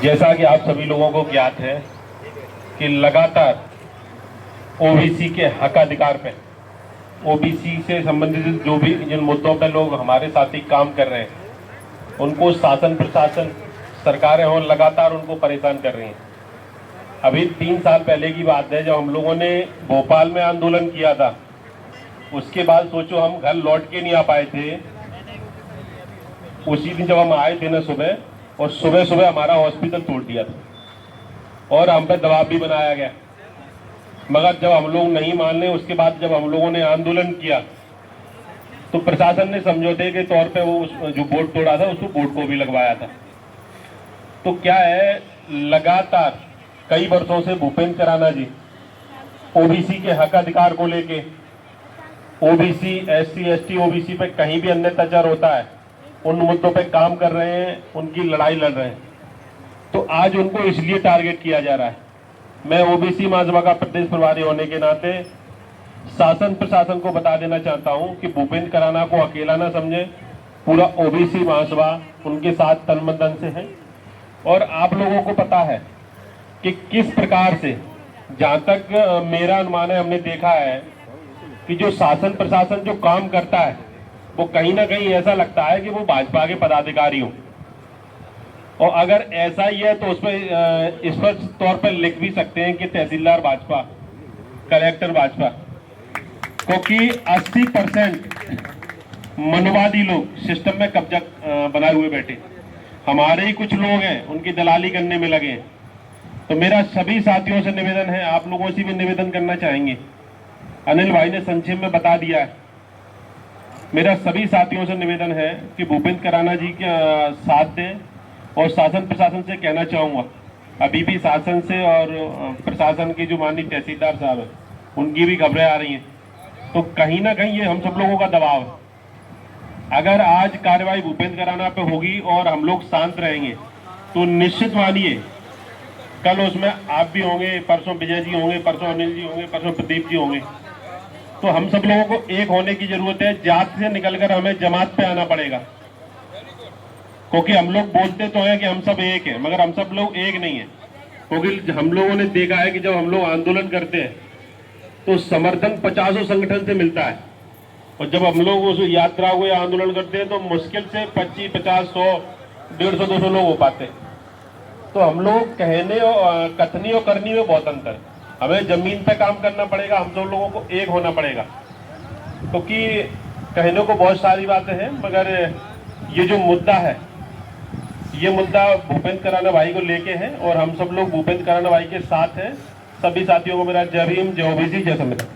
जैसा कि आप सभी लोगों को ज्ञात है कि लगातार ओबीसी के हक अधिकार पे, ओबीसी से संबंधित जो भी जिन मुद्दों पे लोग हमारे साथी काम कर रहे हैं उनको शासन प्रशासन सरकारें हो लगातार उनको परेशान कर रही हैं। अभी 3 साल पहले की बात है जब हम लोगों ने भोपाल में आंदोलन किया था, उसके बाद सोचो हम घर लौट के नहीं आ पाए थे। उसी दिन जब हम आए थे ना सुबह, और सुबह सुबह हमारा हॉस्पिटल तोड़ दिया था और हम पे दबाव भी बनाया गया। मगर जब हम लोग नहीं मान रहे, उसके बाद जब हम लोगों ने आंदोलन किया तो प्रशासन ने समझौते के तौर पे वो जो बोर्ड तोड़ा था उसको बोर्ड को भी लगवाया था। तो क्या है, लगातार कई वर्षों से भूपेंद्र कराना जी ओबीसी के हक अधिकार को लेके, ओबीसी एससी एसटी ओबीसी पे कहीं भी अन्य अत्याचार होता है उन मुद्दों पे काम कर रहे हैं, उनकी लड़ाई लड़ रहे हैं। तो आज उनको इसलिए टारगेट किया जा रहा है। मैं ओबीसी महासभा का प्रदेश प्रभारी होने के नाते शासन प्रशासन को बता देना चाहता हूं कि भूपेंद्र कराना को अकेला ना समझे, पूरा ओबीसी महासभा उनके साथ तन मन धन से है। और आप लोगों को पता है कि किस प्रकार से, जहां तक मेरा अनुमान है, हमने देखा है कि जो शासन प्रशासन जो काम करता है वो कहीं ना कहीं ऐसा लगता है कि वो भाजपा के पदाधिकारी हों। और अगर ऐसा ही है तो उस पर स्पष्ट तौर पर लिख भी सकते हैं कि तहसीलदार भाजपा, कलेक्टर भाजपा, क्योंकि 80% मनवादी लोग सिस्टम में कब्जा बनाए हुए बैठे। हमारे ही कुछ लोग हैं उनकी दलाली करने में लगे हैं। तो मेरा सभी साथियों से निवेदन है, आप लोगों से भी निवेदन करना चाहेंगे, अनिल भाई ने संक्षेप में बता दिया है। मेरा सभी साथियों से निवेदन है कि भूपेंद्र कराना जी के साथ दें। और शासन प्रशासन से कहना चाहूँगा, अभी भी शासन से और प्रशासन के जो माननीय तहसीलदार साहब हैं उनकी भी खबरें आ रही हैं, तो कहीं ना कहीं ये हम सब लोगों का दबाव है। अगर आज कार्रवाई भूपेंद्र कराना पे होगी और हम लोग शांत रहेंगे तो निश्चित मानिए कल उसमें आप भी होंगे, परसों विजय जी होंगे, परसों अनिल जी होंगे, परसों प्रदीप जी होंगे। तो हम सब लोगों को एक होने की जरूरत है। जात से निकलकर हमें जमात पे आना पड़ेगा, क्योंकि हम लोग बोलते तो हैं कि हम सब एक हैं, मगर हम सब लोग एक नहीं है। क्योंकि हम लोगों ने देखा है कि जब हम लोग आंदोलन करते हैं तो समर्थन 50 संगठन से मिलता है, और जब हम लोग उस यात्रा हुए आंदोलन करते हैं तो मुश्किल से 25, 50, 100, 150, 200 लोग हो पाते हैं। तो हम लोग कहने और कथनी और करनी में बहुत अंतर है। हमें जमीन पे काम करना पड़ेगा, हम सब लोगों को एक होना पड़ेगा, क्योंकि कहने को बहुत सारी बातें हैं, मगर ये जो मुद्दा है ये मुद्दा भूपेंद्र कराना भाई को लेके है और हम सब लोग भूपेंद्र कराना भाई के साथ हैं। सभी साथियों को मेरा जय भीम, जय ओबीसी, जय संविधान।